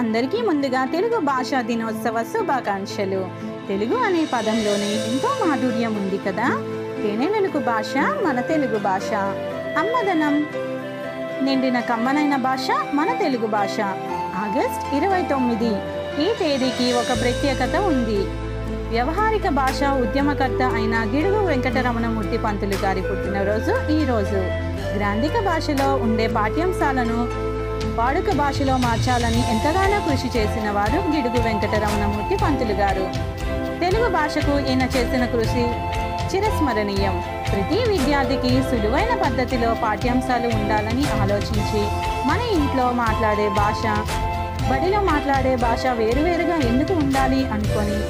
అందరికీ ముందుగా తెలుగు భాషా దినోత్సవ శుభాకాంక్షలు. తెలుగు అనే పదంలోనే ఎంతో మాధుర్యం ఉంది కదా. తేనెలలకు భాష మన తెలుగు భాష, అమ్మదనం నిండిన కమ్మనైన భాష మన తెలుగు భాష. ఆగస్ట్ 29 ఈ తేదీకి ఒక ప్రత్యేకత ఉంది. వ్యవహారిక భాష ఉద్యమకర్త అయిన గిడుగు వెంకటరమణమూర్తి పంతులు గారి పుట్టినరోజు ఈరోజు. గ్రాంధిక భాషలో ఉండే పాఠ్యాంశాలను వాడుక భాషలో మార్చాలని ఎంతగానో కృషి చేసిన వారు గిడుగు వెంకటరమణమూర్తి పంతులు గారు. తెలుగు భాషకు ఈయన చేసిన కృషి చిరస్మరణీయం. ప్రతి విద్యార్థికి సులువైన పద్ధతిలో పాఠ్యాంశాలు ఉండాలని ఆలోచించి మన ఇంట్లో మాట్లాడే భాష, బడిలో మాట్లాడే భాష వేరువేరుగా ఎందుకు ఉండాలి అనుకొని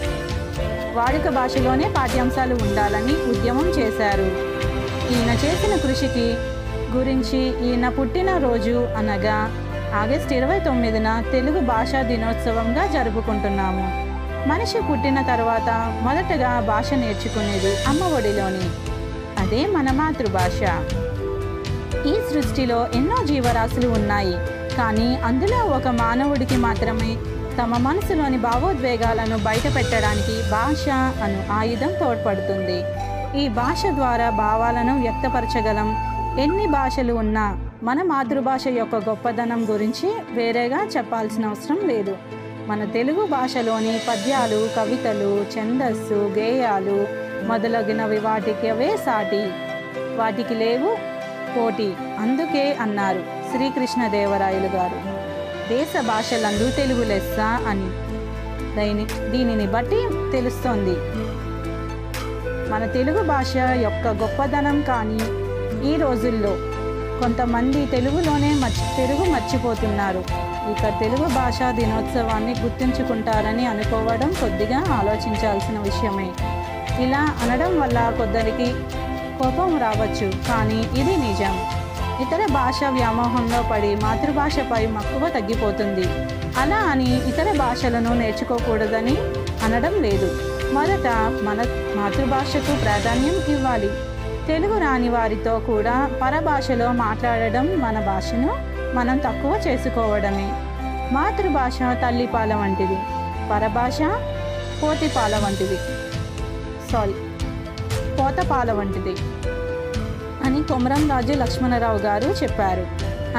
వాడుక భాషలోనే పాఠ్యాంశాలు ఉండాలని ఉద్యమం చేశారు. ఈయన చేసిన కృషికి గురించి ఈయన పుట్టినరోజు అనగా ఆగస్ట్ 29న తెలుగు భాషా దినోత్సవంగా జరుపుకుంటున్నాము. మనిషి పుట్టిన తర్వాత మొదటగా భాష నేర్చుకునేది అమ్మ ఒడిలోని, అదే మన మాతృభాష. ఈ సృష్టిలో ఎన్నో జీవరాశులు ఉన్నాయి, కానీ అందులో ఒక మానవుడికి మాత్రమే తమ మనసులోని భావోద్వేగాలను బయట పెట్టడానికి భాష అను ఆయుధం తోడ్పడుతుంది. ఈ భాష ద్వారా భావాలను వ్యక్తపరచగలం. ఎన్ని భాషలు ఉన్నా మన మాతృభాష యొక్క గొప్పదనం గురించి వేరేగా చెప్పాల్సిన అవసరం లేదు. మన తెలుగు భాషలోని పద్యాలు, కవితలు, ఛందస్సు, గేయాలు మొదలగినవి వాటికి సాటి, వాటికి లేవు పోటీ. అందుకే అన్నారు శ్రీకృష్ణదేవరాయలు గారు, దేశ భాషలందు తెలుగు లెస్స అని. దీనిని బట్టి తెలుస్తోంది మన తెలుగు భాష యొక్క గొప్పదనం. కానీ ఈ రోజుల్లో కొంతమంది తెలుగులోనే తెలుగు మర్చిపోతున్నారు. ఇక తెలుగు భాషా దినోత్సవాన్ని గుర్తుంచుకుంటారని అనుకోవడం కొద్దిగా ఆలోచించాల్సిన విషయమే. ఇలా అనడం వల్ల కొందరికి కోపం రావచ్చు, కానీ ఇది నిజం. ఇతర భాష వ్యామోహంలో పడి మాతృభాషపై మక్కువ తగ్గిపోతుంది. అలా అని ఇతర భాషలను నేర్చుకోకూడదని అనడం లేదు. మొదట మన మాతృభాషకు ప్రాధాన్యం ఇవ్వాలి. తెలుగు రాని వారితో కూడా పరభాషలో మాట్లాడడం మన భాషను మనం తక్కువ చేసుకోవడమే. మాతృభాష తల్లిపాల వంటిది, పరభాష పోతపాల వంటిది అని కొమరం రాజు లక్ష్మణరావు గారు చెప్పారు.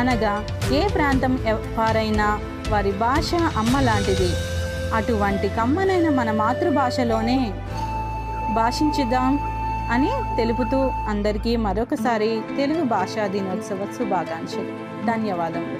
అనగా ఏ ప్రాంతం వారైనా వారి భాష అమ్మ లాంటిది. అటువంటి కమ్మనైన మన మాతృభాషలోనే భాషించుదాం అని తెలుపుతూ అందరికీ మరొకసారి తెలుగు భాషా దినోత్సవ శుభాకాంక్షలు. ధన్యవాదములు.